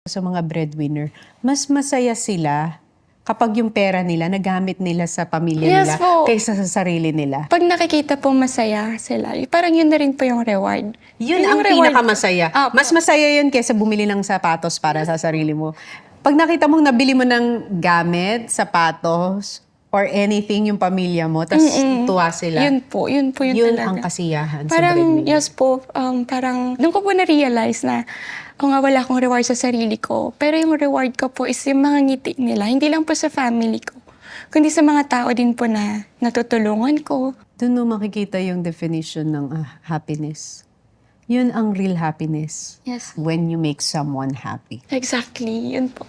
Sa mga breadwinner, mas masaya sila kapag yung pera nila nagamit nila sa pamilya nila Yes po. kaysa sa sarili nila. Pag nakikita po masaya sila, parang yun na rin po yung reward. Yun yung ang reward. pinakamasaya. Opo. Mas masaya yun kaysa bumili ng sapatos para sa sarili mo. Pag nakita mong nabili mo ng gamit, sapatos, or anything yung pamilya mo, tapos tuwa sila. Yun po yun Yun talaga. ang kasiyahan sa Parang, breadwinner. yes po, parang, doon ko po na-realize na, nga wala akong reward sa sarili ko. Pero yung reward ko po is yung mga ngiti nila. Hindi lang po sa family ko, kundi sa mga tao din po na natutulungan ko. Doon mo makikita yung definition ng happiness. Yun ang real happiness. Yes. When you make someone happy. Exactly, yun po.